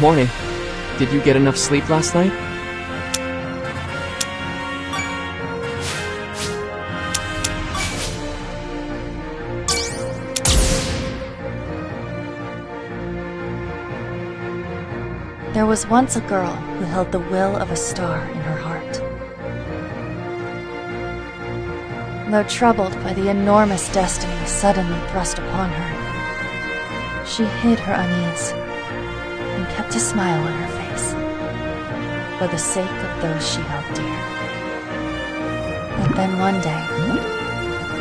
morning. Did you get enough sleep last night? There was once a girl who held the will of a star in her heart. Though troubled by the enormous destiny suddenly thrust upon her, she hid her unease and kept a smile on her face for the sake of those she held dear. But then one day,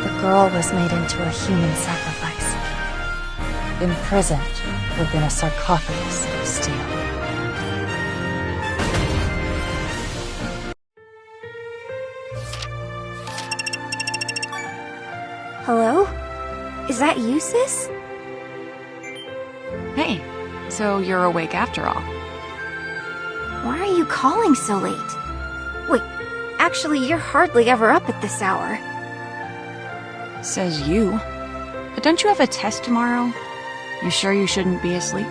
the girl was made into a human sacrifice, imprisoned within a sarcophagus of steel. Hello? Is that you, sis? Hey, so you're awake after all. Why are you calling so late? Wait, actually, you're hardly ever up at this hour. Says you. But don't you have a test tomorrow? You sure you shouldn't be asleep?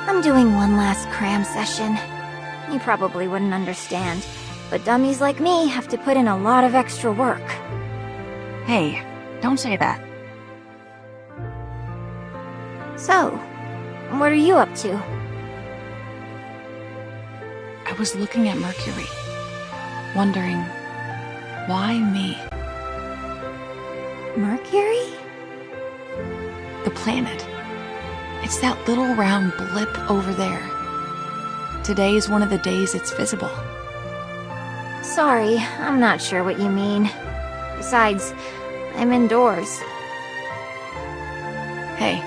I'm doing one last cram session. You probably wouldn't understand, but dummies like me have to put in a lot of extra work. Hey, don't say that. So, what are you up to? I was looking at Mercury, wondering, why me? Mercury? The planet. It's that little round blip over there. Today is one of the days it's visible. Sorry, I'm not sure what you mean. Besides, I'm indoors. Hey,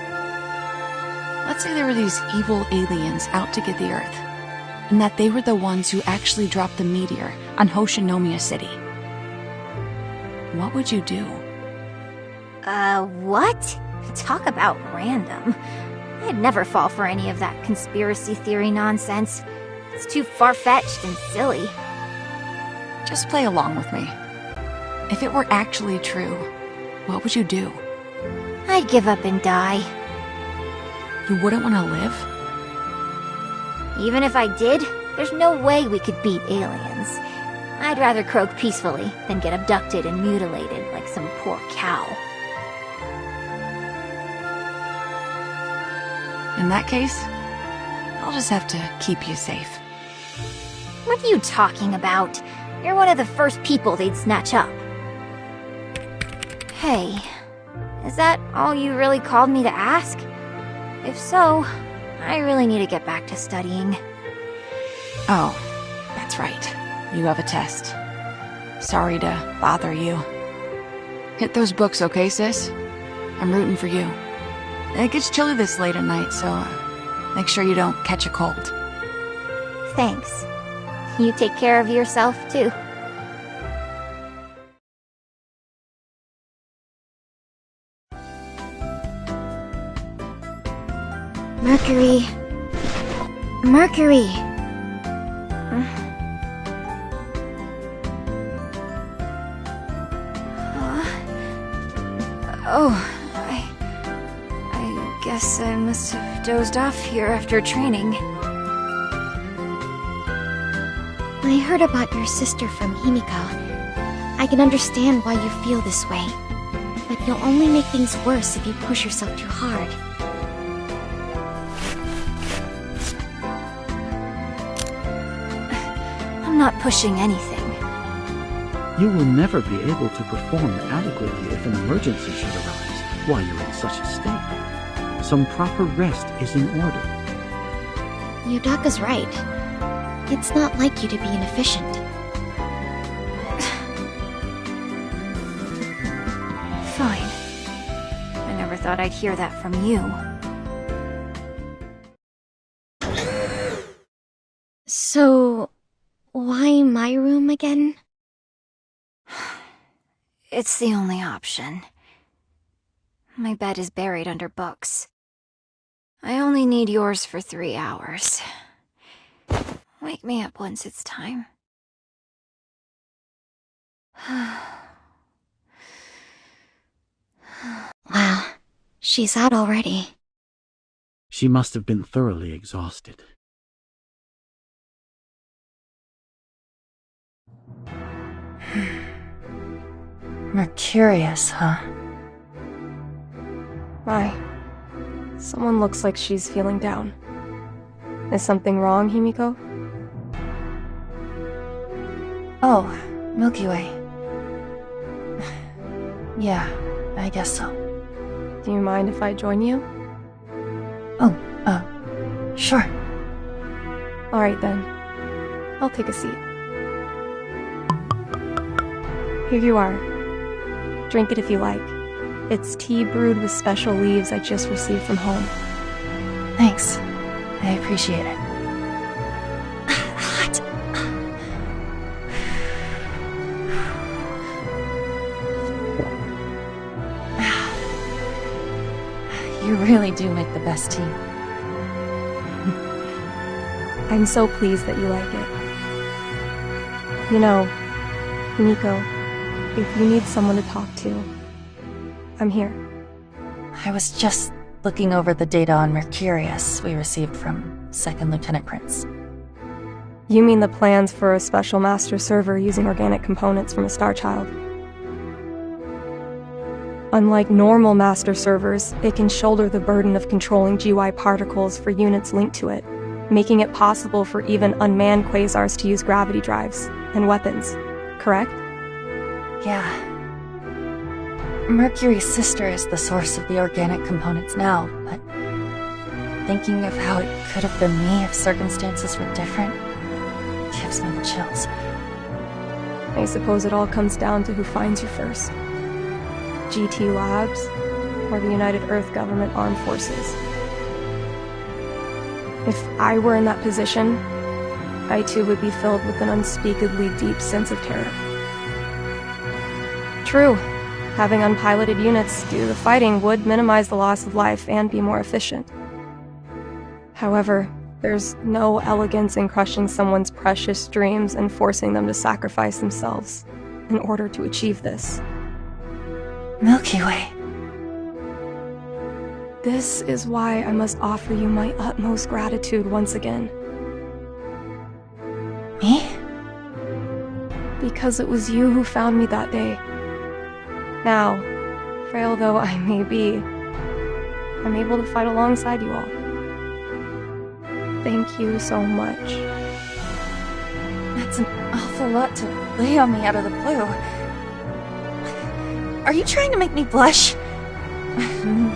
let's say there were these evil aliens out to get the Earth, and that they were the ones who actually dropped the meteor on Hoshinomiya City. What would you do? What? Talk about random. I'd never fall for any of that conspiracy theory nonsense. It's too far-fetched and silly. Just play along with me. If it were actually true, what would you do? I'd give up and die. You wouldn't want to live? Even if I did, there's no way we could beat aliens. I'd rather croak peacefully than get abducted and mutilated like some poor cow. In that case, I'll just have to keep you safe. What are you talking about? You're one of the first people they'd snatch up. Hey, is that all you really called me to ask? If so, I really need to get back to studying. Oh, that's right. You have a test. Sorry to bother you. Hit those books, okay, sis? I'm rooting for you. It gets chilly this late at night, so make sure you don't catch a cold. Thanks. You take care of yourself, too. Mercury. Mercury. I guess I must have dozed off here after training. I heard about your sister from Himiko. I can understand why you feel this way, but you'll only make things worse if you push yourself too hard. I'm not pushing anything. You will never be able to perform adequately if an emergency should arise while you're in such a state. Some proper rest is in order. Yudaka's right. It's not like you to be inefficient. Fine. I never thought I'd hear that from you. So, why my room again? It's the only option. My bed is buried under books. I only need yours for 3 hours. Wake me up once it's time. Wow, she's out already. She must have been thoroughly exhausted. Mercurius, huh? My. Someone looks like she's feeling down. Is something wrong, Himiko? Oh, Milky Way. Yeah, I guess so. Do you mind if I join you? Oh, sure. Alright then. I'll take a seat. Here you are. Drink it if you like. It's tea brewed with special leaves I just received from home. Thanks. I appreciate it. Hot. You really do make the best tea. I'm so pleased that you like it. You know, Himiko, if you need someone to talk to, I'm here. I was just looking over the data on Mercurius we received from 2nd Lieutenant Prince. You mean the plans for a special master server using organic components from a star child? Unlike normal master servers, it can shoulder the burden of controlling GY particles for units linked to it, making it possible for even unmanned quasars to use gravity drives and weapons, correct? Yeah. Mercury's sister is the source of the organic components now, but thinking of how it could have been me if circumstances were different gives me the chills. I suppose it all comes down to who finds you first. GT Labs, or the United Earth Government Armed Forces. If I were in that position, I too would be filled with an unspeakably deep sense of terror. True, having unpiloted units do the fighting would minimize the loss of life and be more efficient. However, there's no elegance in crushing someone's precious dreams and forcing them to sacrifice themselves in order to achieve this. Milky Way. This is why I must offer you my utmost gratitude once again. Me? Because it was you who found me that day. Now, frail though I may be, I'm able to fight alongside you all. Thank you so much. That's an awful lot to lay on me out of the blue. Are you trying to make me blush?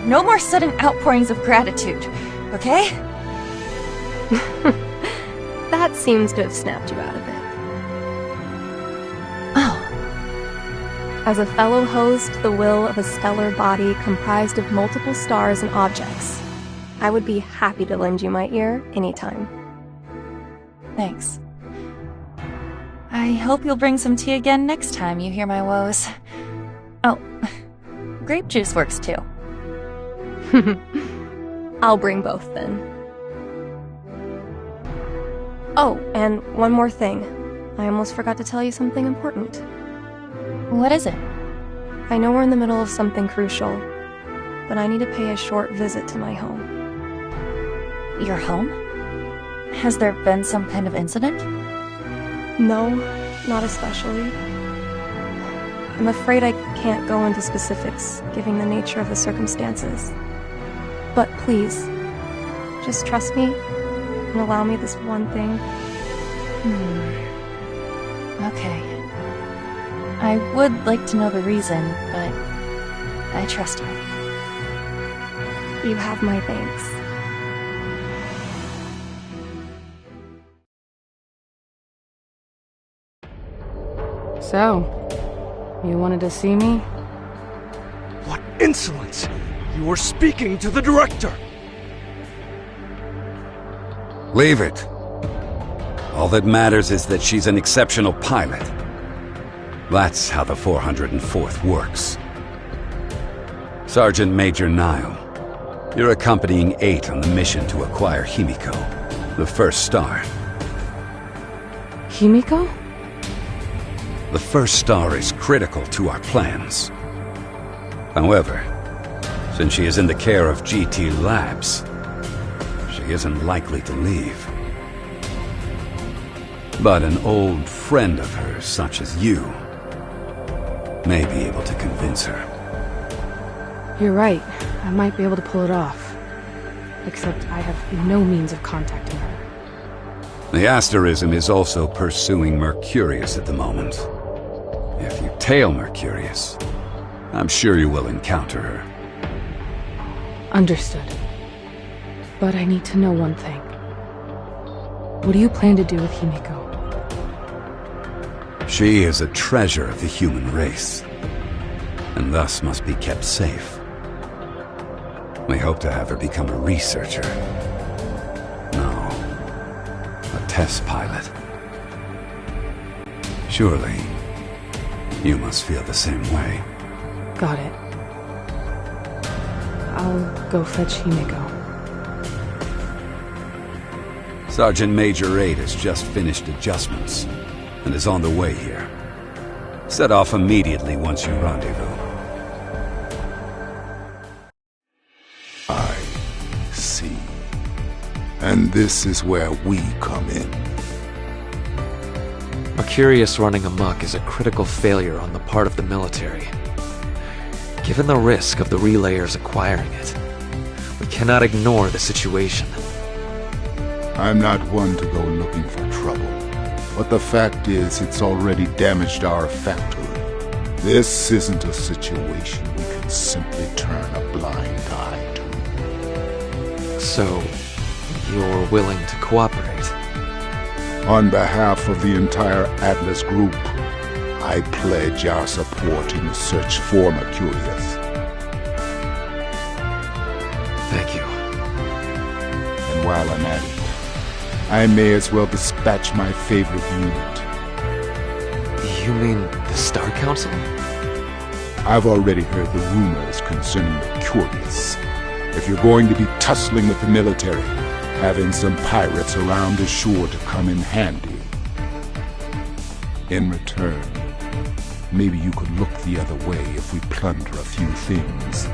No more sudden outpourings of gratitude, okay? That seems to have snapped you out of it. Oh. As a fellow host to the will of a stellar body comprised of multiple stars and objects, I would be happy to lend you my ear anytime. Thanks. I hope you'll bring some tea again next time you hear my woes. Oh, grape juice works too. I'll bring both then. Oh, and one more thing. I almost forgot to tell you something important. What is it? I know we're in the middle of something crucial, but I need to pay a short visit to my home. Your home? Has there been some kind of incident? No, not especially. I'm afraid I can't go into specifics, given the nature of the circumstances. But please, just trust me and allow me this one thing. Okay. I would like to know the reason, but I trust you. You have my thanks. So, you wanted to see me? What insolence! You were speaking to the director! Leave it. All that matters is that she's an exceptional pilot. That's how the 404th works. Sergeant Major Nile, you're accompanying 8 on the mission to acquire Himiko, the first star. Himiko? The first star is critical to our plans. However, since she is in the care of GT Labs, she isn't likely to leave. But an old friend of hers, such as you, may be able to convince her. You're right. I might be able to pull it off. Except I have no means of contacting her. The Asterism is also pursuing Mercurius at the moment. If you tail Mercurius, I'm sure you will encounter her. Understood. But I need to know one thing. What do you plan to do with Himiko? She is a treasure of the human race, and thus must be kept safe. We hope to have her become a researcher. No, a test pilot. Surely, you must feel the same way. Got it. I'll go fetch Himiko. Sergeant Major 8 has just finished adjustments and is on the way here. Set off immediately once you rendezvous. I see. And this is where we come in. Mercurius running amok is a critical failure on the part of the military. Given the risk of the relayers acquiring it, we cannot ignore the situation. I'm not one to go looking for trouble, but the fact is it's already damaged our factory. This isn't a situation we can simply turn a blind eye to. So, you're willing to cooperate? On behalf of the entire Atlas Group, I pledge our support in the search for Mercurius. Thank you. And while I'm at it, I may as well dispatch my favorite unit. You mean the Star Council? I've already heard the rumors concerning Mercurius. If you're going to be tussling with the military, having some pirates around is sure to come in handy. In return, maybe you could look the other way if we plunder a few things.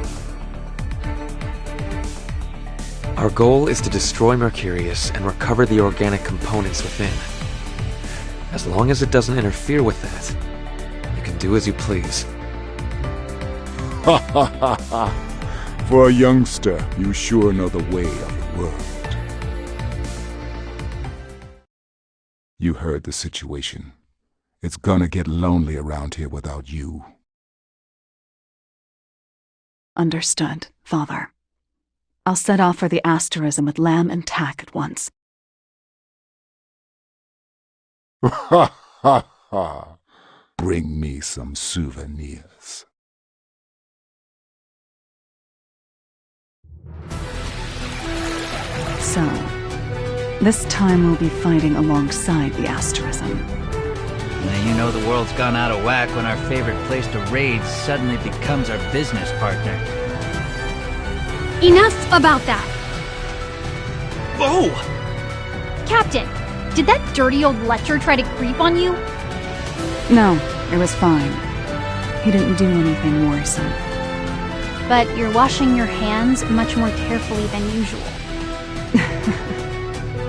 Our goal is to destroy Mercurius and recover the organic components within. As long as it doesn't interfere with that, you can do as you please. Ha ha ha ha! For a youngster, you sure know the way of the world. You heard the situation. It's gonna get lonely around here without you. Understood, Father. I'll set off for the Asterism with Lamb and Tack at once. Ha ha ha! Bring me some souvenirs. So, this time we'll be fighting alongside the Asterism. Now you know the world's gone out of whack when our favorite place to raid suddenly becomes our business partner. Enough about that! Whoa! Captain, did that dirty old Letcher try to creep on you? No, it was fine. He didn't do anything worrisome. But you're washing your hands much more carefully than usual.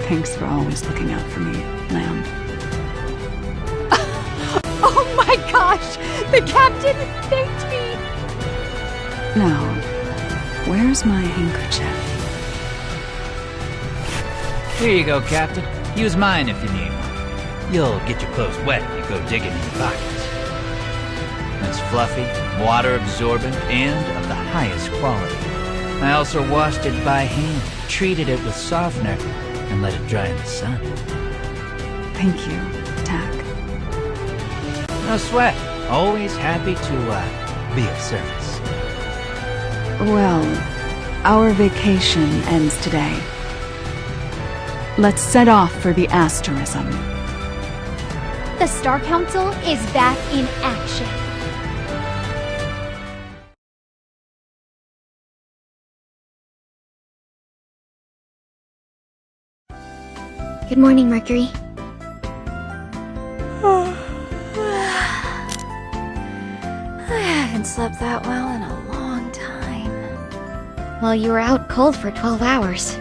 Thanks for always looking out for me, Lamb. Oh my gosh! The captain thanked me! Now, where's my handkerchief? Here you go, Captain. Use mine if you need one. You'll get your clothes wet if you go digging in your pockets. It's fluffy, water-absorbent, and of the highest quality. I also washed it by hand, treated it with softener, and let it dry in the sun. Thank you, Tack. No sweat. Always happy to be of service. Well, our vacation ends today. Let's set off for the Asterism. The Star Council is back in action. Good morning, Mercury. I haven't slept that well in a long time. Well, you were out cold for 12 hours.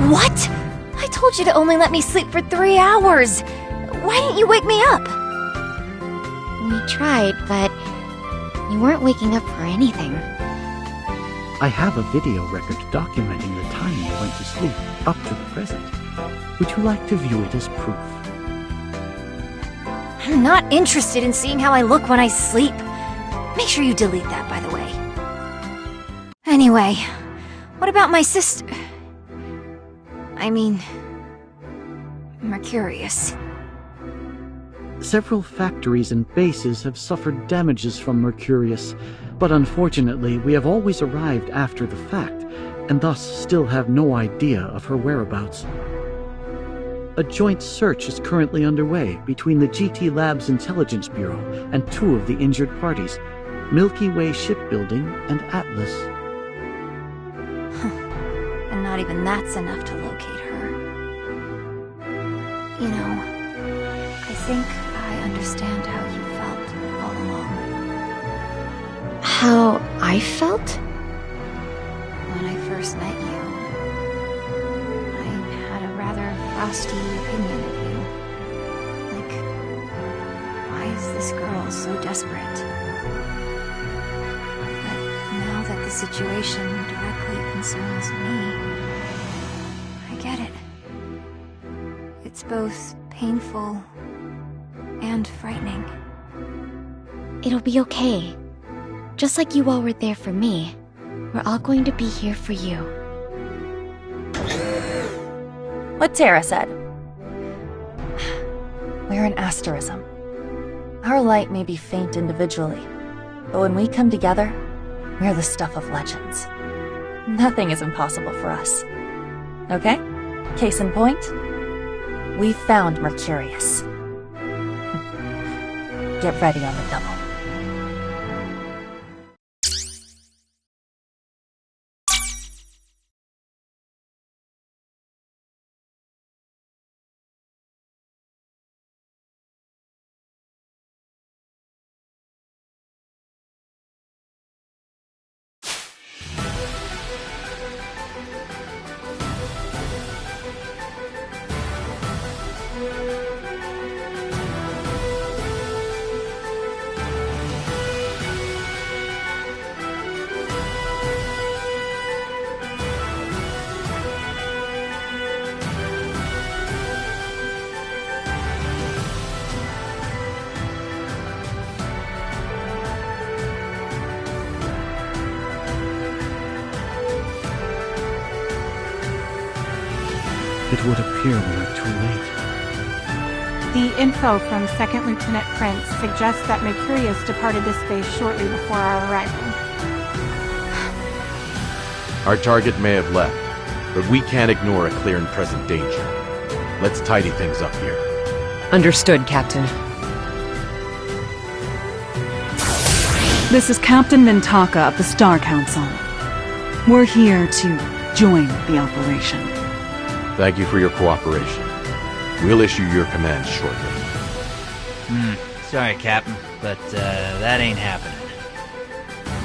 What? I told you to only let me sleep for 3 hours. Why didn't you wake me up? We tried, but you weren't waking up for anything. I have a video record documenting the time you went to sleep up to the present. Would you like to view it as proof? I'm not interested in seeing how I look when I sleep. Make sure you delete that, by the way. Anyway, what about my sister? I mean, Mercurius. Several factories and bases have suffered damages from Mercurius, but unfortunately we have always arrived after the fact, and thus still have no idea of her whereabouts. A joint search is currently underway between the GT Labs Intelligence Bureau and 2 of the injured parties, Milky Way Shipbuilding and Atlas. And not even that's enough to locate her. You know, I think I understand how you felt all along. How I felt? When I first met you, I had a rather frosty opinion of you. Like, why is this girl so desperate? But now that the situation directly concerns me, I get it. It's both painful and frightening. It'll be okay. Just like you all were there for me, we're all going to be here for you. What Tara said. We're an asterism. Our light may be faint individually, but when we come together, we're the stuff of legends. Nothing is impossible for us. Okay? Case in point, we found Mercurius. Get ready on the double. It would appear we are too late. The info from Second Lieutenant Prince suggests that Mercurius departed this base shortly before our arrival. Our target may have left, but we can't ignore a clear and present danger. Let's tidy things up here. Understood, Captain. This is Captain Mintaka of the Star Council. We're here to join the operation. Thank you for your cooperation. We'll issue your commands shortly. Sorry, Captain, but that ain't happening.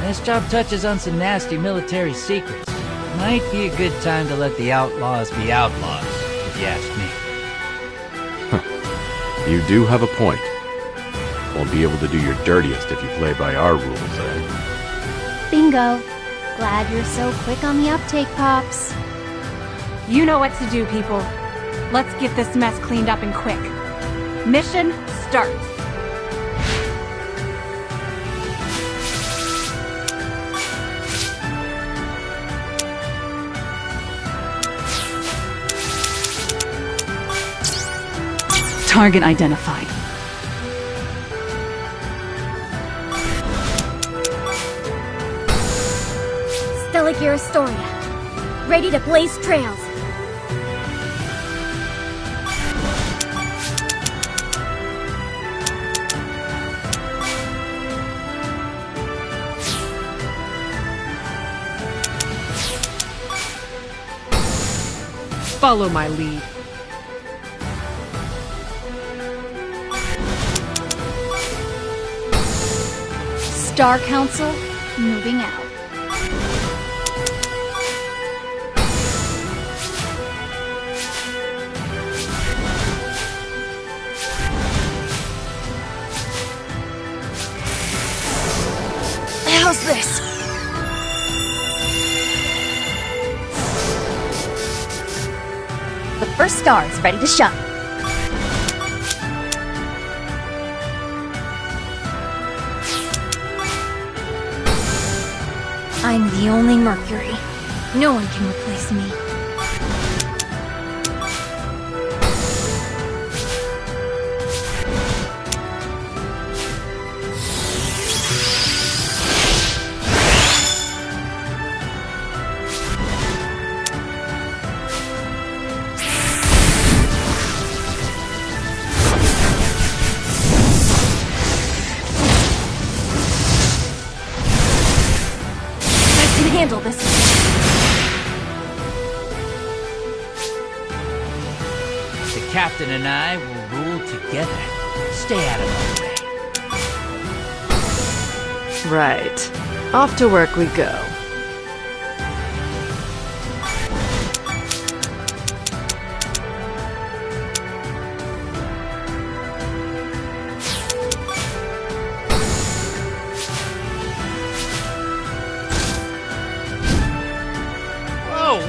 This job touches on some nasty military secrets. Might be a good time to let the outlaws be outlaws, if you ask me. You do have a point. Won't be able to do your dirtiest if you play by our rules, eh? Bingo. Glad you're so quick on the uptake, Pops. You know what to do, people. Let's get this mess cleaned up and quick. Mission start. Target identified. Stella Astoria. Ready to blaze trails. Follow my lead. Star Council, moving out. star is ready to shine. I'm the only Mercury. No one can replace me. Handle this. The captain and I will rule together. Stay out of our way. Right. Off to work we go.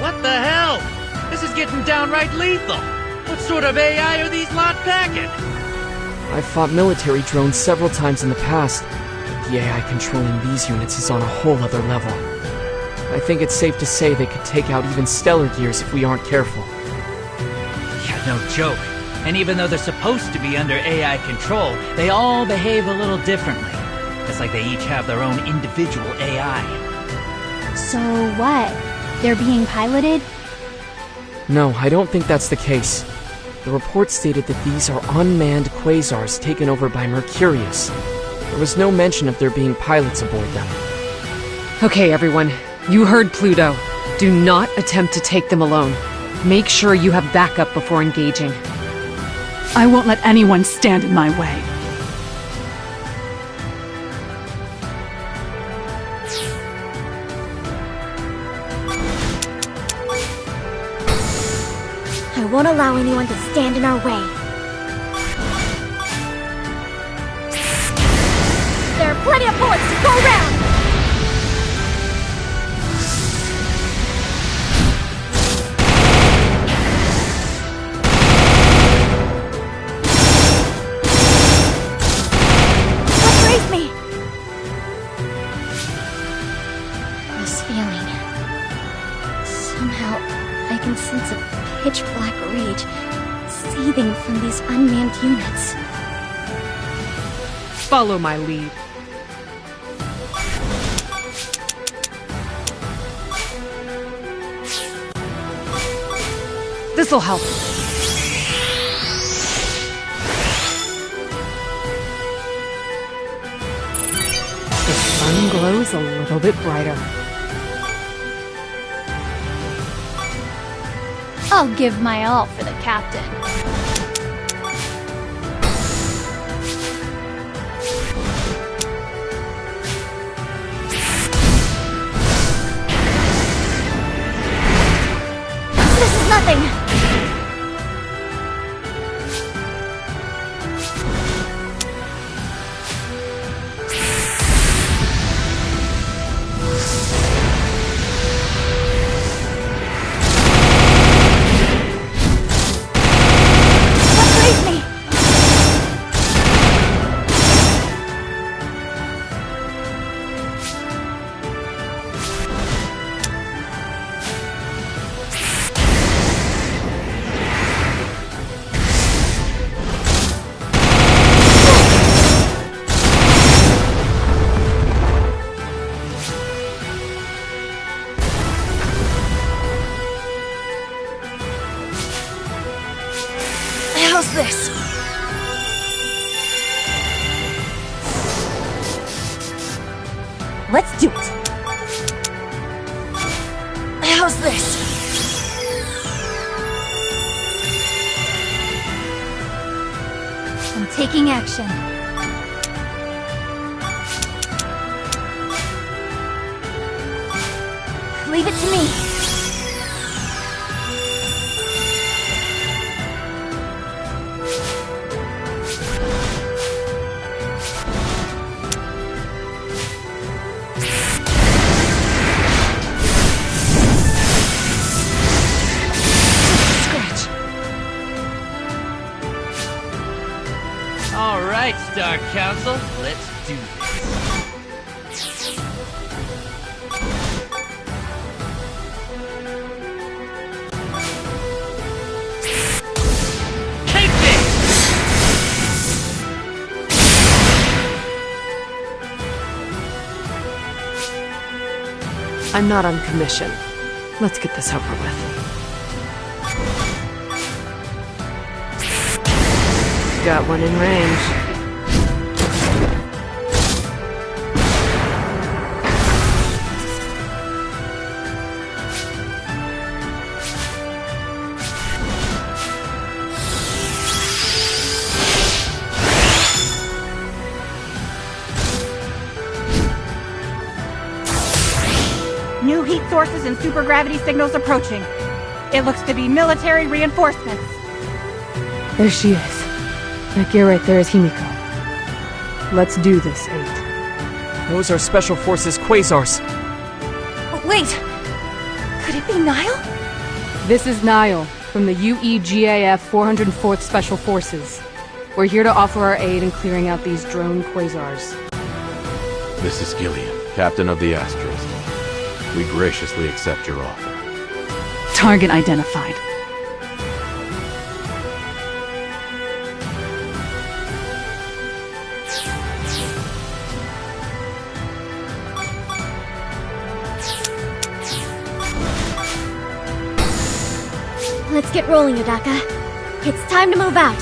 What the hell? This is getting downright lethal. What sort of AI are these lot packing? I've fought military drones several times in the past, but the AI controlling these units is on a whole other level. I think it's safe to say they could take out even stellar gears if we aren't careful. Yeah, no joke. And even though they're supposed to be under AI control, they all behave a little differently. It's like they each have their own individual AI. So what? They're being piloted? No, I don't think that's the case. The report stated that these are unmanned quasars taken over by Mercurius. There was no mention of there being pilots aboard them. Okay, everyone. You heard Pluto. Do not attempt to take them alone. Make sure you have backup before engaging. I won't let anyone stand in my way. I won't allow anyone to stand in our way. There are plenty of bullets to go around! What raised me? This feeling. Somehow, I can sense a pitch-black rage seething from these unmanned units. Follow my lead. This'll help. The sun glows a little bit brighter. I'll give my all for the captain. This is nothing! How's this? Let's do it. How's this? I'm taking action. Leave it to me. Alright, Star Council, let's do this. I'm not on commission. Let's get this over with. Got one in range. New heat sources and supergravity signals approaching. It looks to be military reinforcements. There she is. That gear right there is Himiko. Let's do this, 8. Those are Special Forces quasars. Oh, wait! Could it be Nile? This is Nile, from the UEGAF 404th Special Forces. We're here to offer our aid in clearing out these drone quasars. This is Gillian, captain of the Asterism. We graciously accept your offer. Target identified. Let's get rolling, Yodaka. It's time to move out.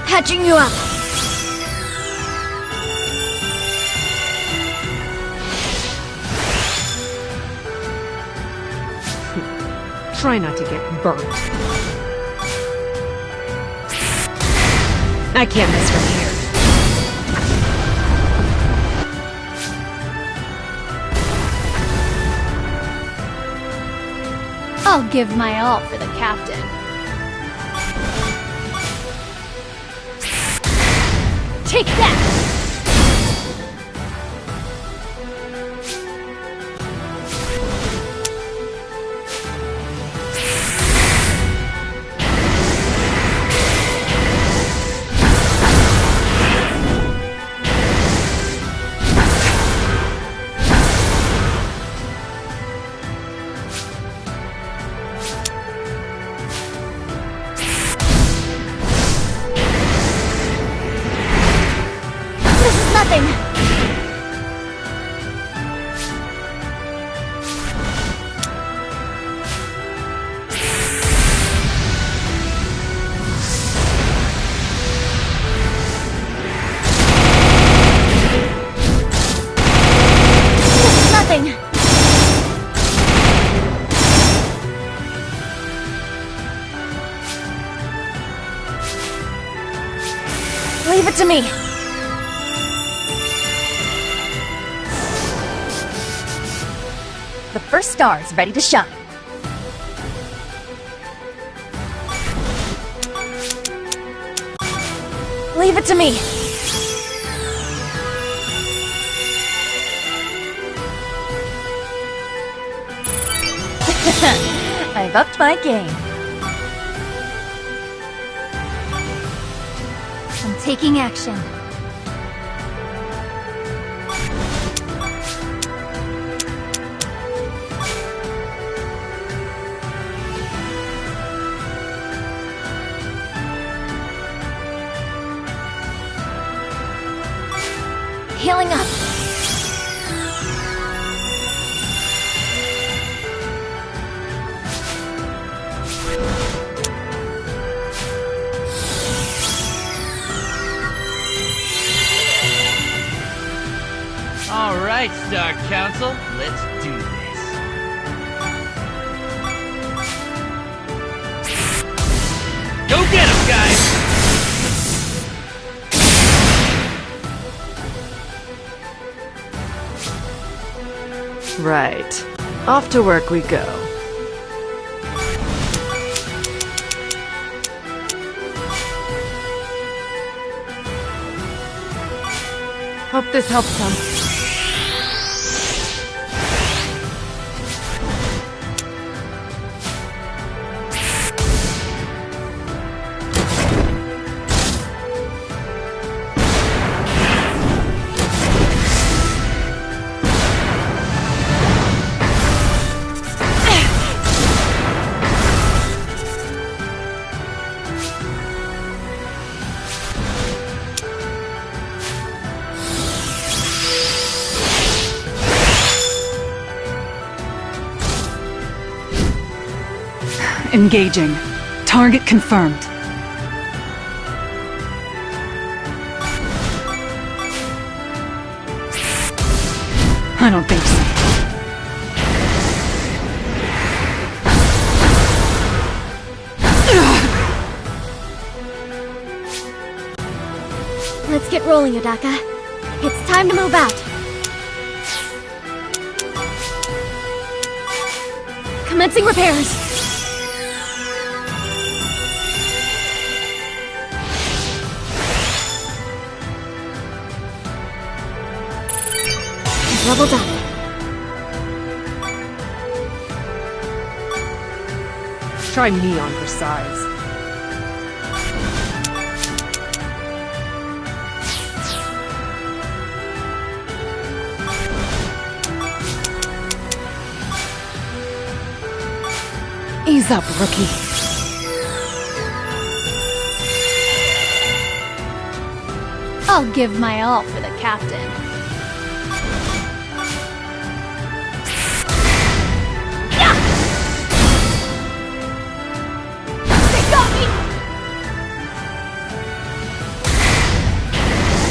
Patching you up. Try not to get burnt. I can't miss from here. I'll give my all for the captain. Take that! Leave it to me. The first star is ready to shine. Leave it to me. I've upped my game. I'm taking action. Healing up. All right, Star Council, let's do this. Go get 'em, guys! Right. Off to work we go. Hope this helps some. Engaging. Target confirmed. I don't think so. Let's get rolling, Yodaka. It's time to move out. Commencing repairs. Level done. Try me on for size. Ease up, rookie. I'll give my all for the captain.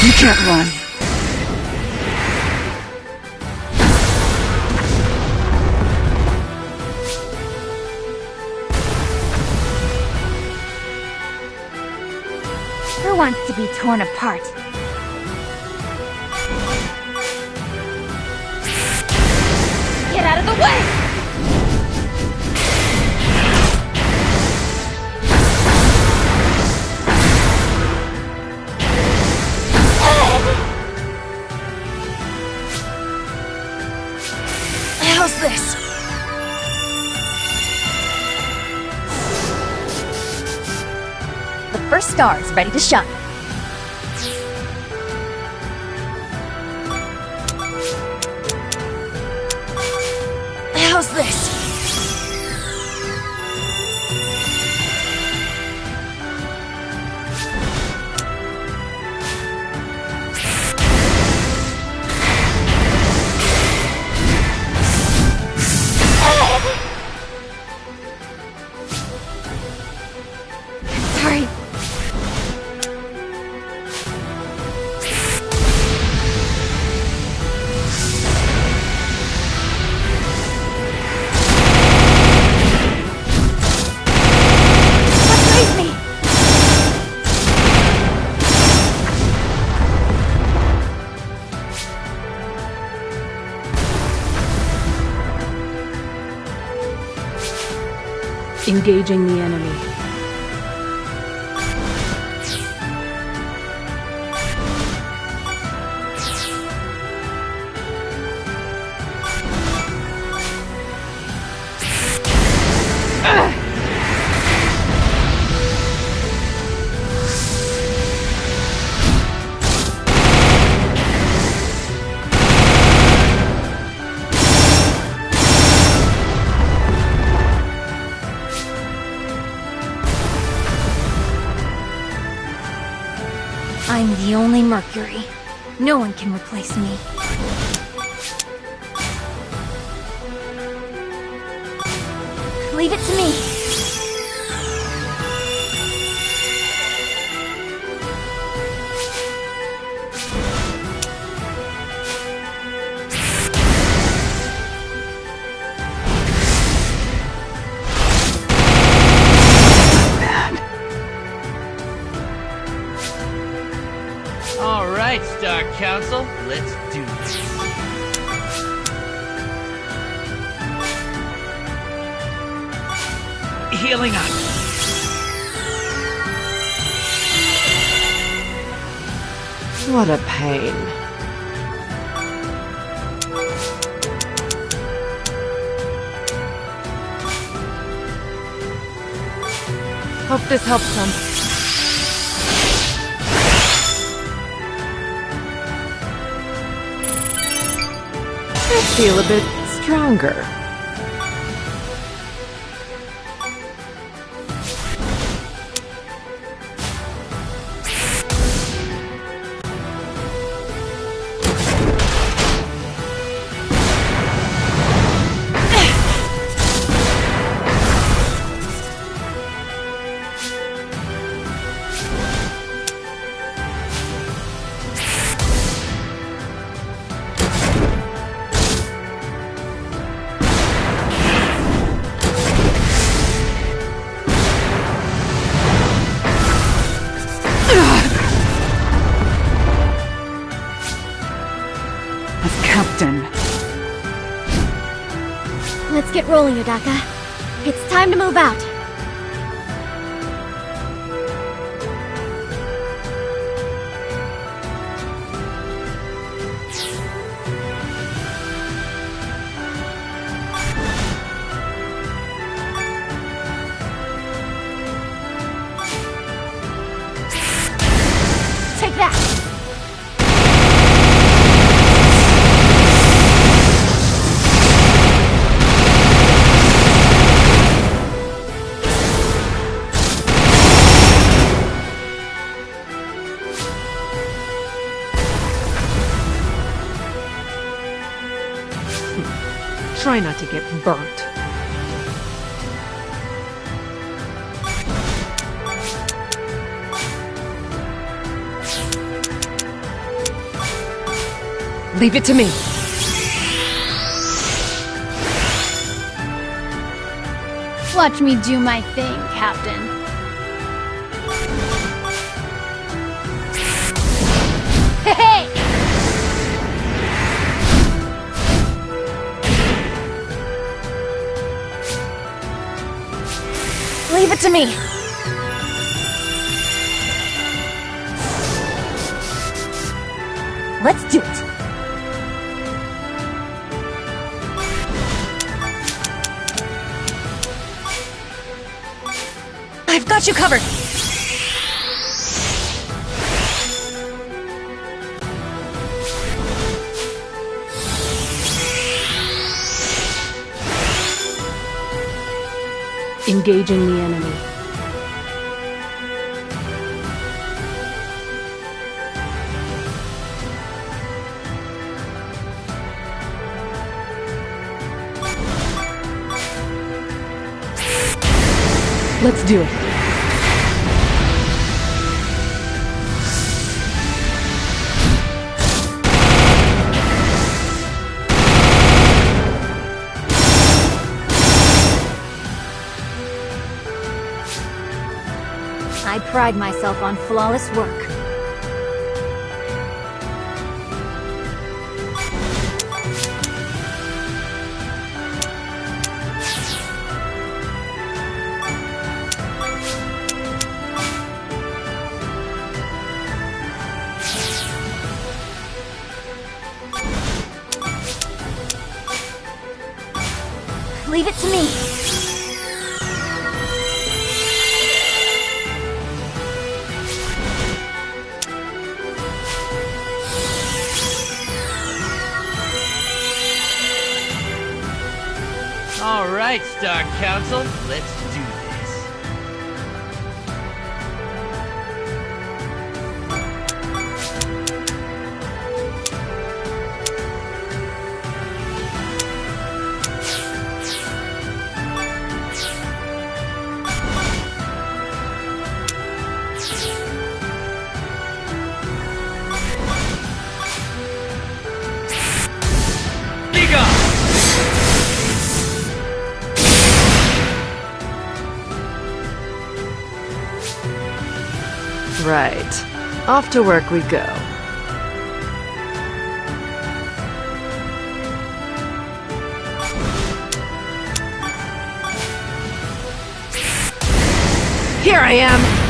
You can't run. Who wants to be torn apart? Get out of the way! How's this? The first star is ready to shine. How's this? Sorry. What raised me? Engaging the enemy. I'm the only Mercury. No one can replace me. Leave it to me. Alright, Star Council, let's do this. Healing up. What a pain. Hope this helps some. I feel a bit stronger. rolling, Yodaka. It's time to move out. Take that! Try not to get burnt. Leave it to me. Watch me do my thing, Captain. Hey! Leave it to me. Let's do it. I've got you covered. Engaging the enemy. Let's do it. I pride myself on flawless work. Leave it to me. All right, Star Council, let's do this. Right. Off to work we go. Here I am!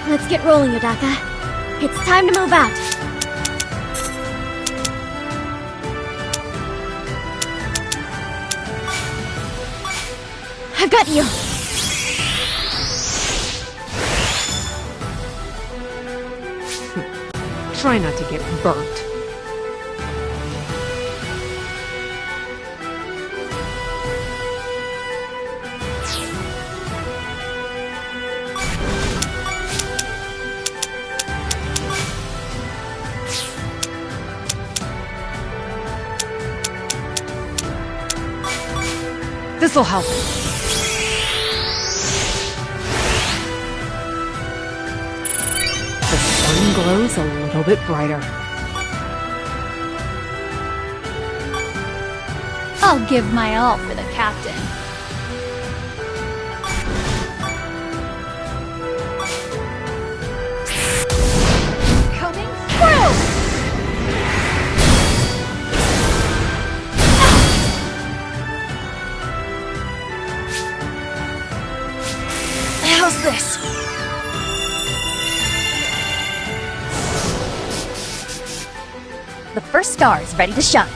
Let's get rolling, Yodaka. It's time to move out. I've got you. Try not to get burnt. This'll help. The sun glows a little bit brighter. I'll give my all for the captain. Coming through! How's this? The first star is ready to shine.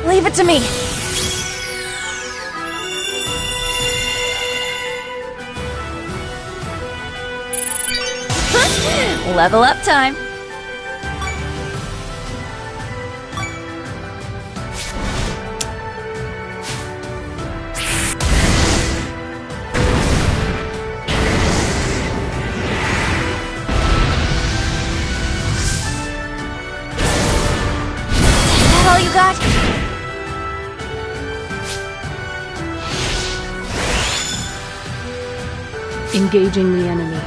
Leave it to me. Level up time. All you got? Engaging the enemy.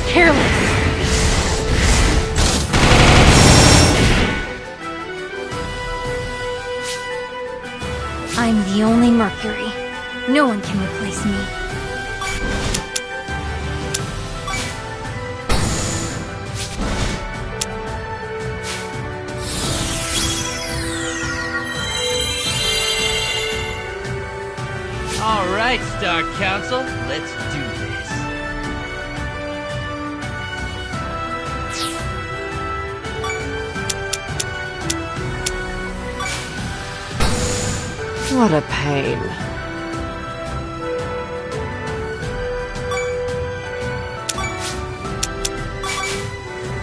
Careless. I'm the only Mercury. No one can replace me. All right, Star Council, let's do this. What a pain.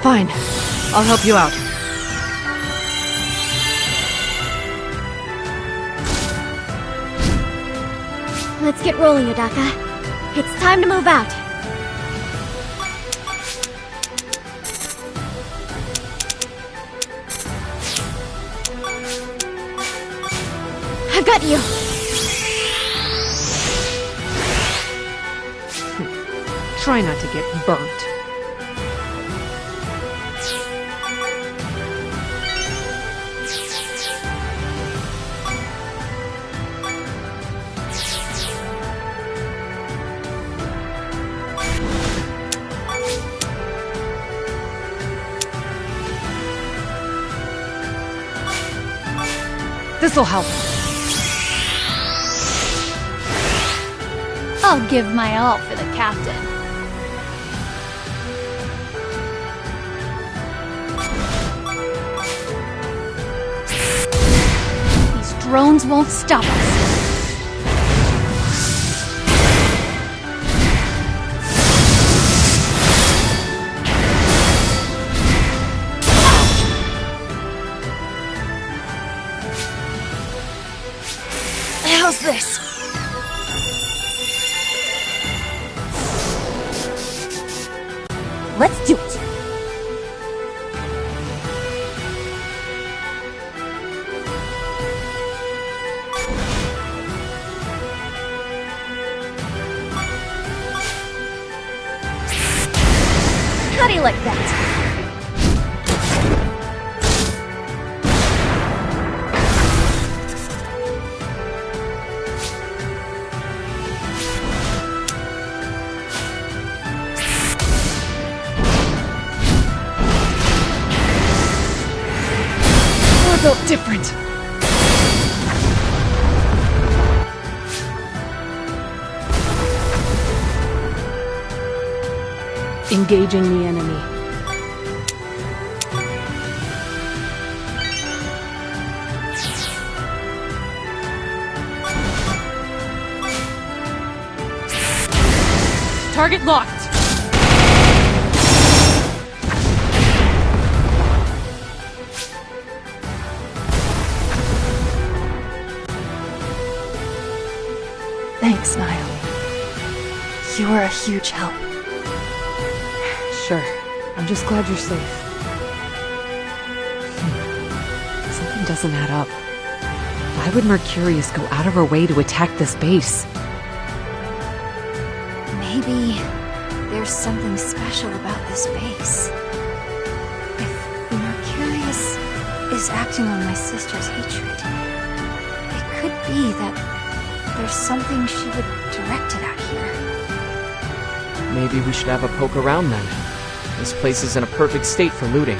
Fine. I'll help you out. Let's get rolling, Yodaka. It's time to move out. I've got you. Try not to get burnt. This'll help. I'll give my all for the captain. These drones won't stop us. How's this? Let's do it. How do you like that? felt different. Engaging the enemy. Target locked. Thanks, Niall. You were a huge help. Sure. I'm just glad you're safe. Something doesn't add up. Why would Mercurius go out of her way to attack this base? Maybe there's something special about this base. If Mercurius is acting on my sister's hatred, it could be that there's something she would direct it at here. Maybe we should have a poke around then. This place is in a perfect state for looting.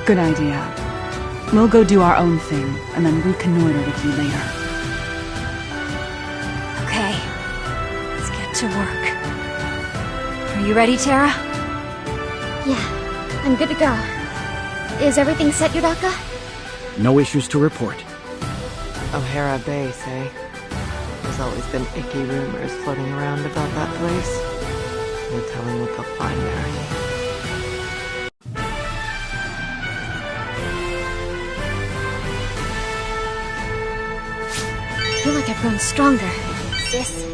Good idea. We'll go do our own thing, and then reconnoiter with you later. Okay, let's get to work. Are you ready, Terra? Yeah, I'm good to go. Is everything set, Yudaka? No issues to report. O'Hara Base, eh? There's always been icky rumors floating around about that place. No telling what they'll find there. I feel like I've grown stronger. Sis,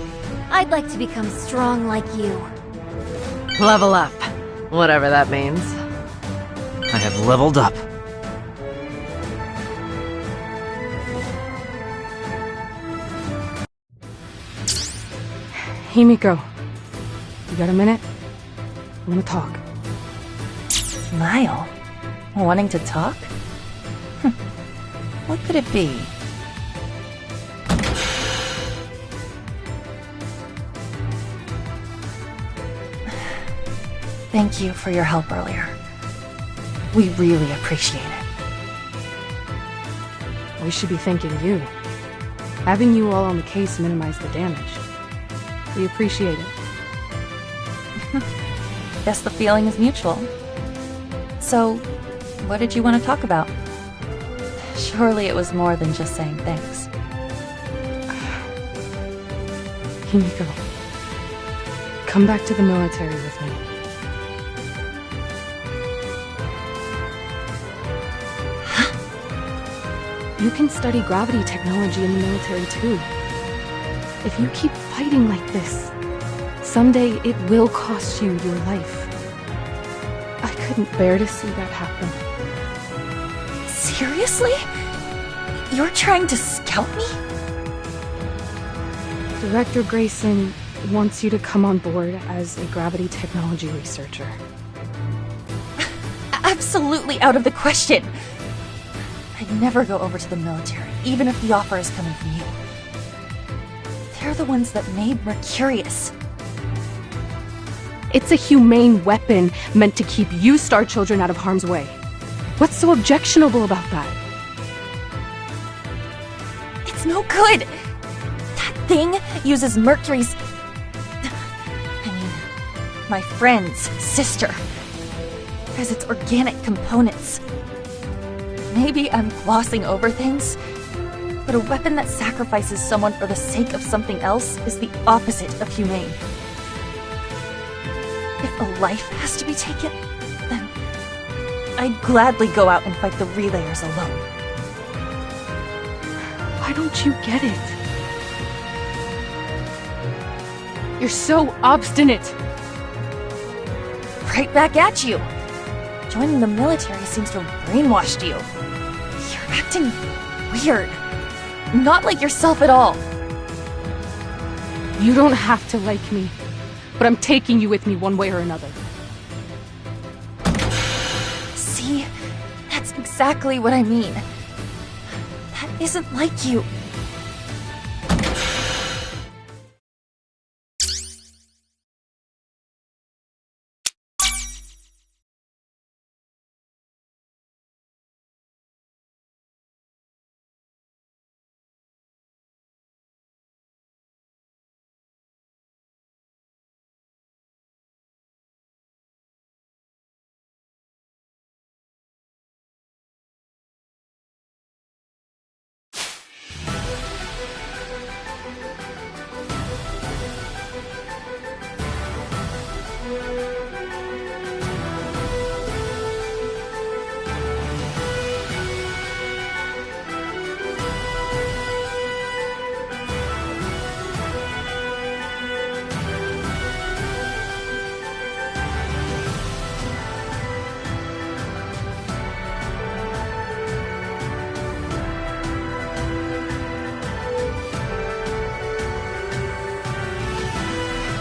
I'd like to become strong like you. Level up. Whatever that means. I have leveled up. Himiko, you got a minute? I want to talk. Niall? Wanting to talk? What could it be? Thank you for your help earlier. We really appreciate it. We should be thanking you. Having you all on the case minimized the damage. We appreciate it. Guess the feeling is mutual. So, what did you want to talk about? Surely it was more than just saying thanks. Himiko, come back to the military with me. You can study gravity technology in the military too. If you keep fighting like this, someday it will cost you your life. I couldn't bear to see that happen. Seriously? You're trying to scout me? Director Grayson wants you to come on board as a gravity technology researcher. Absolutely out of the question. I'd never go over to the military, even if the offer is coming from you. They're the ones that made Mercurius. It's a humane weapon meant to keep you Star Children out of harm's way. What's so objectionable about that? It's no good! That thing uses Mercury's... my friend's sister as its organic components. Maybe I'm glossing over things, but a weapon that sacrifices someone for the sake of something else is the opposite of humane. If a life has to be taken, then I'd gladly go out and fight the relayers alone. Why don't you get it? You're so obstinate! Right back at you! Joining the military seems to have brainwashed you. You're acting weird. Not like yourself at all. You don't have to like me, but I'm taking you with me one way or another. See? That's exactly what I mean. That isn't like you.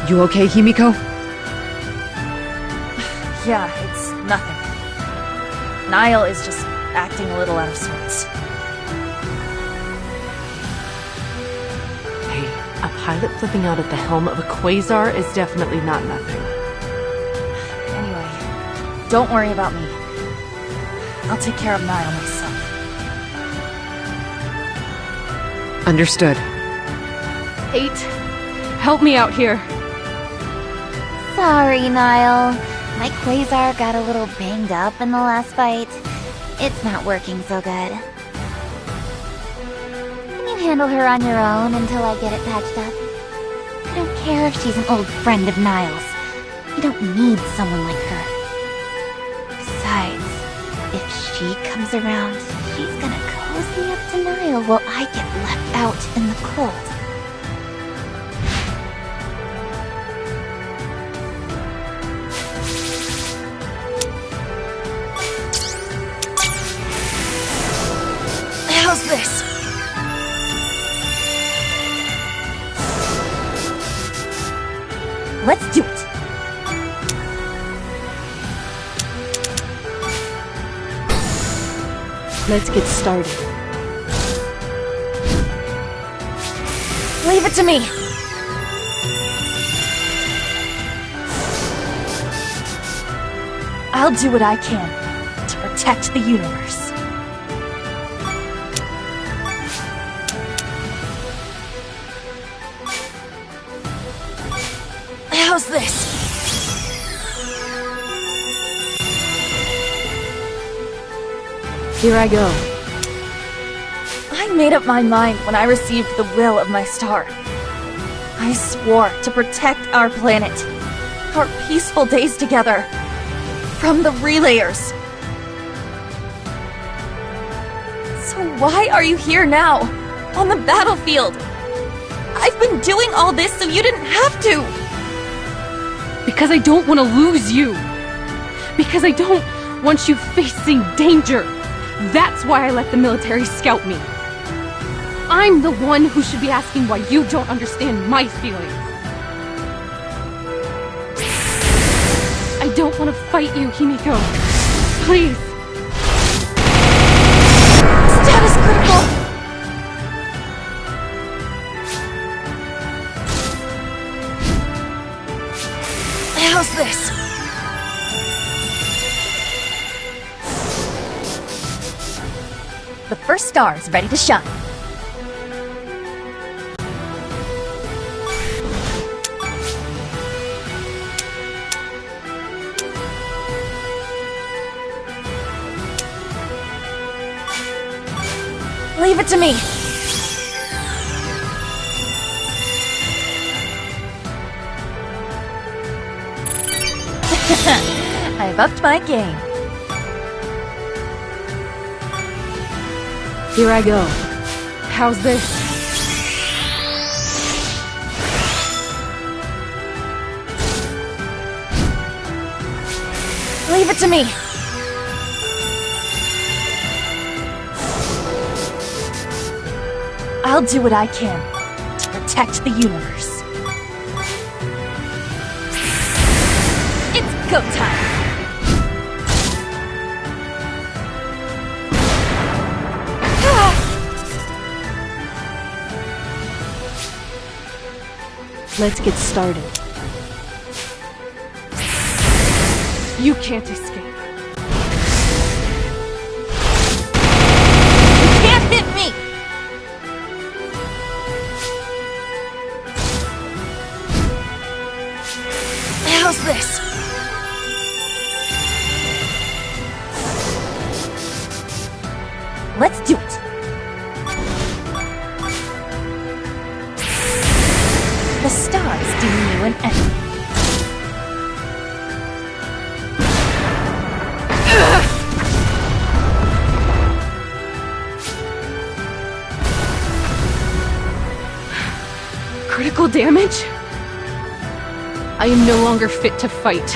You okay, Himiko? Yeah, it's nothing. Niall is just acting a little out of sorts. Hey, a pilot flipping out at the helm of a quasar is definitely not nothing. Anyway, don't worry about me. I'll take care of Niall myself. Understood. 8, help me out here. Sorry, Niall. My quasar got a little banged up in the last fight. It's not working so good. Can you handle her on your own until I get it patched up? I don't care if she's an old friend of Niall's. You don't need someone like her. Besides, if she comes around, she's gonna cozy up to Niall while I get left out in the cold. How's this? Let's do it! Let's get started. Leave it to me! I'll do what I can to protect the universe. How's this? Here I go. I made up my mind when I received the will of my star. I swore to protect our planet, our peaceful days together, from the Relayers. So why are you here now, on the battlefield? I've been doing all this so you didn't have to! Because I don't want to lose you. Because I don't want you facing danger. That's why I let the military scout me. I'm the one who should be asking why you don't understand my feelings. I don't want to fight you, Himiko. Please. Status critical! How's this? The first star is ready to shine. Leave it to me. I've upped my game. Here I go. How's this? Leave it to me. I'll do what I can to protect the universe. It's go time! Let's get started. You can't escape. You can't hit me! How's this? Let's do it! The stars deem you an enemy. Critical damage? I am no longer fit to fight.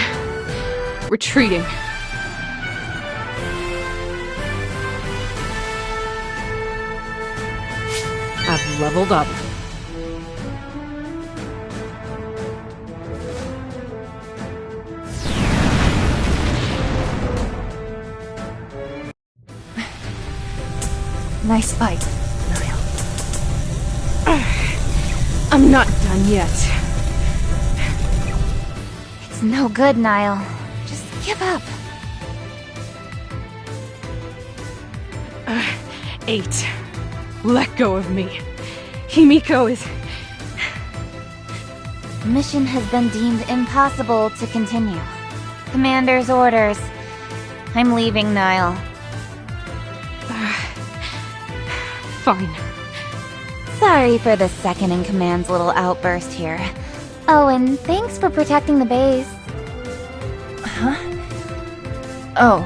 Retreating. I've leveled up. Nice fight, Niall. I'm not done yet. It's no good, Niall. Just give up. 8. Let go of me. Himiko is... The mission has been deemed impossible to continue. Commander's orders. I'm leaving, Niall. Fine. Sorry for the second-in-command's little outburst here. Oh, and thanks for protecting the base. Huh? Oh,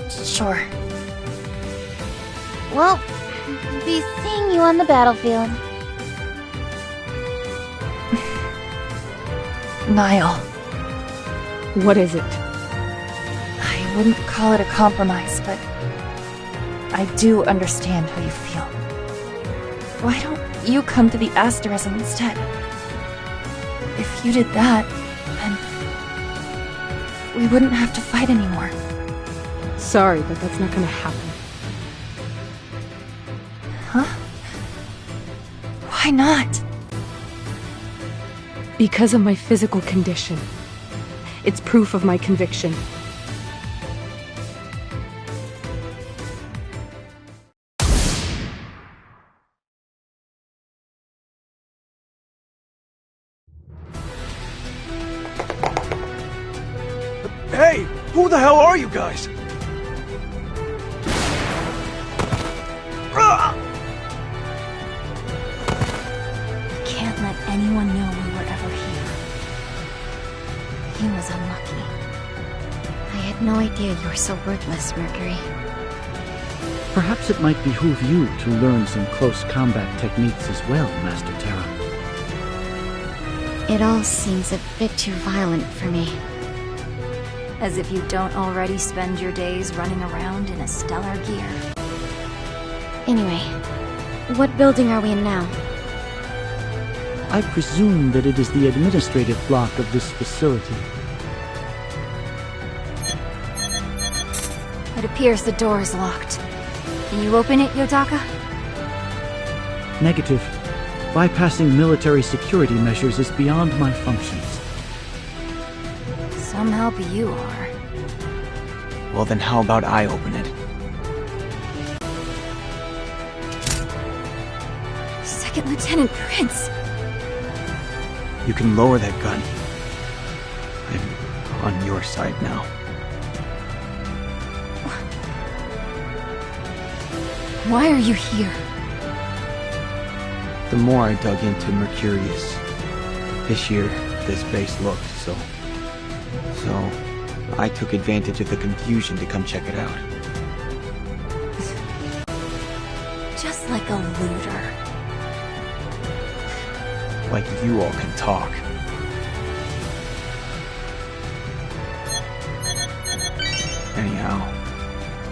sure. Well, be seeing you on the battlefield. Niall. What is it? I wouldn't call it a compromise, but I do understand how you feel. Why don't you come to the Asterism instead? If you did that, then we wouldn't have to fight anymore. Sorry, but that's not gonna happen. Huh? Why not? Because of my physical condition. It's proof of my conviction. Hey! Who the hell are you guys? Can't let anyone know we were ever here. He was unlucky. I had no idea you were so ruthless, Mercury. Perhaps it might behoove you to learn some close combat techniques as well, Master Terra. It all seems a bit too violent for me. As if you don't already spend your days running around in a stellar gear. Anyway, what building are we in now? I presume that it is the administrative block of this facility. It appears the door is locked. Can you open it, Yotaka? Negative. Bypassing military security measures is beyond my functions. Some help you are. Well then how about I open it? Second Lieutenant Prince! You can lower that gun. I'm on your side now. Why are you here? The more I dug into Mercurius, the fishier this base looked, so I took advantage of the confusion to come check it out. Just like a looter. Like you all can talk. Anyhow,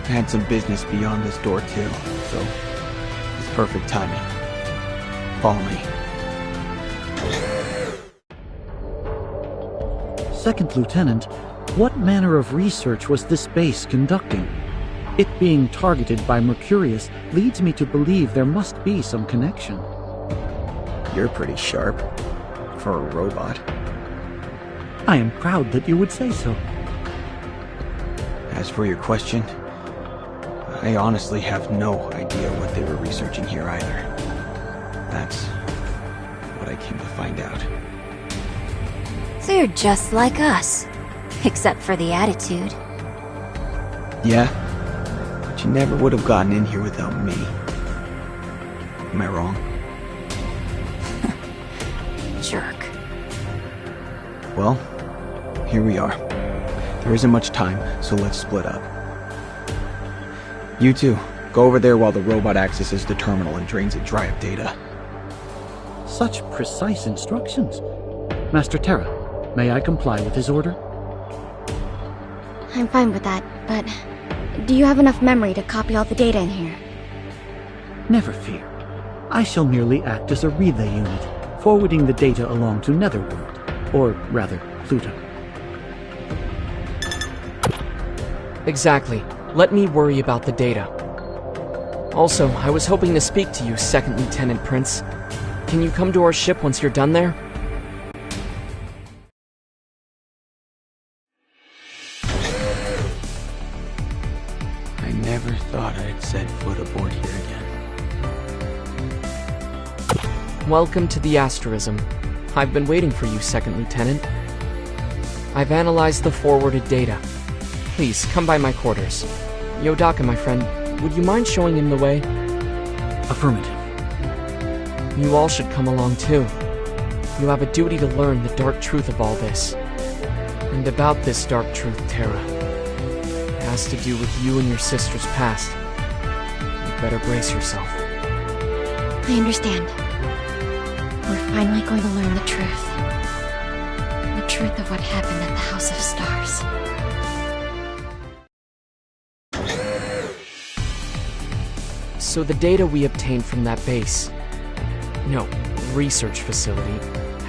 I had some business beyond this door too, so it's perfect timing. Follow me. Second Lieutenant, what manner of research was this base conducting? It being targeted by Mercurius leads me to believe there must be some connection. You're pretty sharp. For a robot. I am proud that you would say so. As for your question, I honestly have no idea what they were researching here either. That's what I came to find out. So you're just like us. Except for the attitude. Yeah, but you never would have gotten in here without me. Am I wrong? Jerk. Well, here we are. There isn't much time, so let's split up. You two, go over there while the robot accesses the terminal and drains it dry of data. Such precise instructions. Master Terra, may I comply with his order? I'm fine with that, but do you have enough memory to copy all the data in here? Never fear. I shall merely act as a relay unit, forwarding the data along to Netherworld, or rather, Pluto. Exactly. Let me worry about the data. Also, I was hoping to speak to you, Second Lieutenant Prince. Can you come to our ship once you're done there? I never thought I'd set foot aboard here again. Welcome to the Asterism. I've been waiting for you, Second Lieutenant. I've analyzed the forwarded data. Please, come by my quarters. Yodaka, my friend, would you mind showing him the way? Affirmative. You all should come along too. You have a duty to learn the dark truth of all this. And about this dark truth, Terra. It has to do with you and your sister's past. You better brace yourself. I understand. We're finally going to learn the truth. The truth of what happened at the House of Stars. So the data we obtained from that base, no, research facility,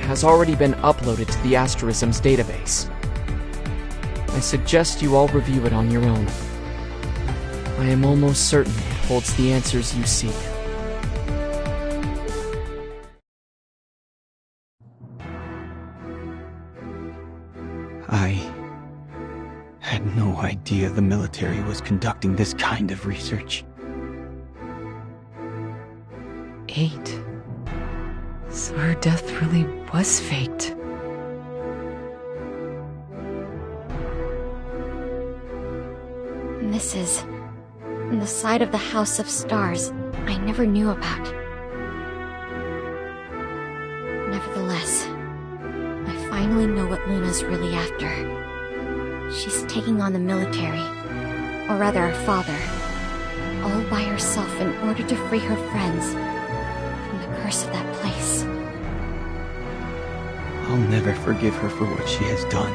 has already been uploaded to the Asterism's database. I suggest you all review it on your own. I am almost certain it holds the answers you seek. I had no idea the military was conducting this kind of research. 8. So her death really was faked. This is the side of the House of Stars I never knew about. Nevertheless, I finally know what Luna's really after. She's taking on the military, or rather our father, all by herself in order to free her friends from the curse of that place. I'll never forgive her for what she has done.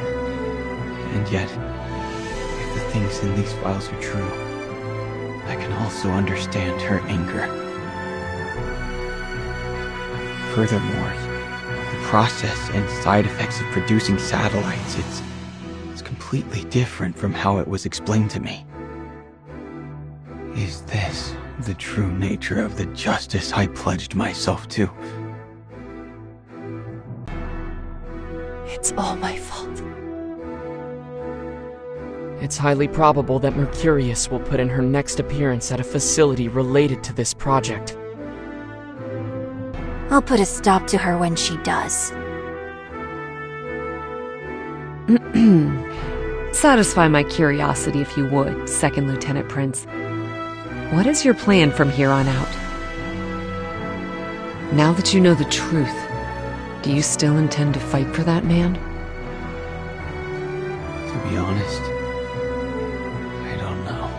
And yet, if the things in these files are true, I can also understand her anger. Furthermore, the process and side effects of producing satellites, it's completely different from how it was explained to me. Is this the true nature of the justice I pledged myself to? It's all my fault. It's highly probable that Mercurius will put in her next appearance at a facility related to this project. I'll put a stop to her when she does. Satisfy my curiosity if you would, Second Lieutenant Prince. What is your plan from here on out? Now that you know the truth, do you still intend to fight for that man? To be honest, I don't know.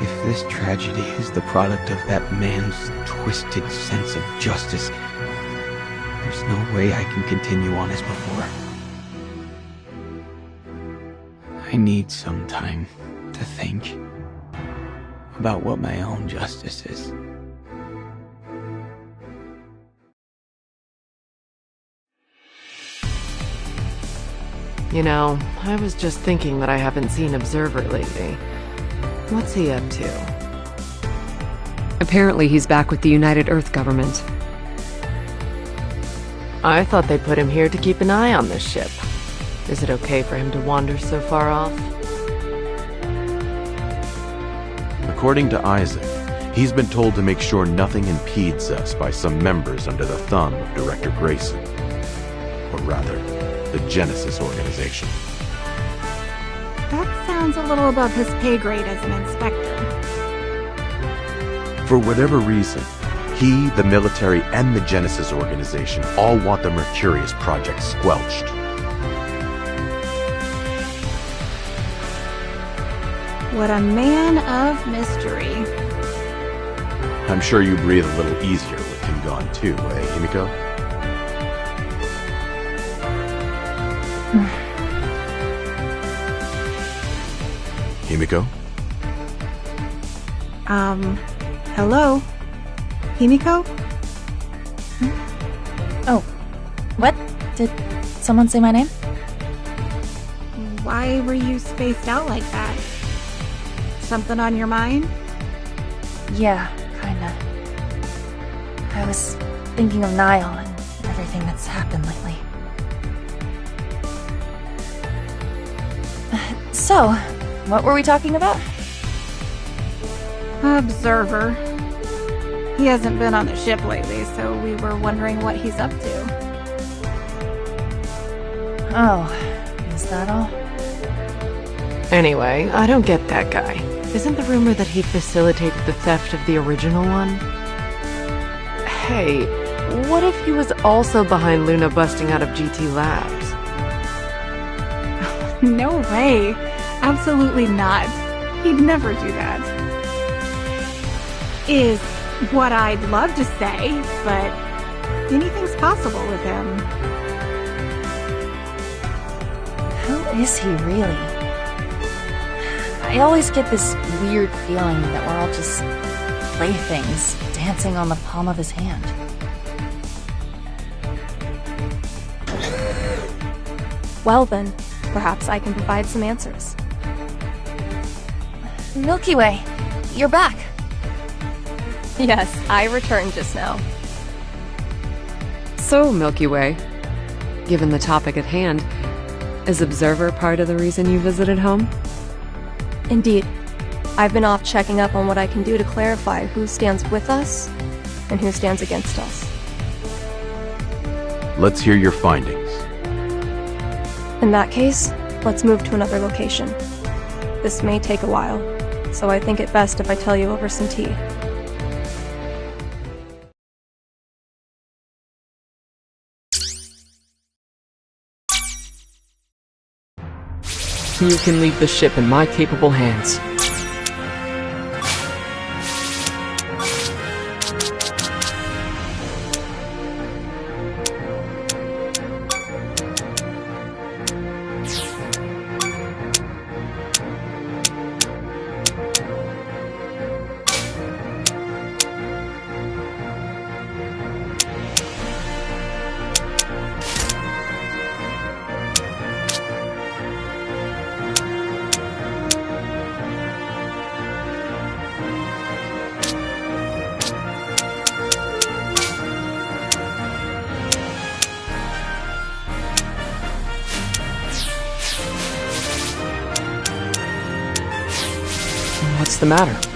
If this tragedy is the product of that man's twisted sense of justice, there's no way I can continue on as before. I need some time to think about what my own justice is. You know, I was just thinking that I haven't seen Observer lately. What's he up to? Apparently he's back with the United Earth government. I thought they put him here to keep an eye on this ship. Is it okay for him to wander so far off? According to Isaac, he's been told to make sure nothing impedes us by some members under the thumb of Director Grayson. Or rather, the Genesis organization. That sounds a little above his pay grade as an inspector. For whatever reason, he, the military, and the Genesis organization all want the Mercurius project squelched. What a man of mystery. I'm sure you breathe a little easier with him gone too, eh, Himiko? Himiko? Hello? Himiko? Oh, what? Did someone say my name? Why were you spaced out like that? Something on your mind? Yeah, kinda. I was thinking of Niall and everything that's happened lately. So, what were we talking about? Observer. He hasn't been on the ship lately, so we were wondering what he's up to. Oh, is that all? Anyway, I don't get that guy. Isn't the rumor that he facilitated the theft of the original one? Hey, what if he was also behind Luna busting out of GT Labs? No way. Absolutely not. He'd never do that. Is what I'd love to say, but anything's possible with him. Who is he really? I always get this weird feeling that we're all just playthings dancing on the palm of his hand. Well then, perhaps I can provide some answers. Milky Way, you're back. Yes, I returned just now. So, Milky Way, given the topic at hand, is Observer part of the reason you visited home? Indeed. I've been off checking up on what I can do to clarify who stands with us and who stands against us. Let's hear your findings. In that case, let's move to another location. This may take a while, so I think it best if I tell you over some tea. You can leave the ship in my capable hands. What's the matter?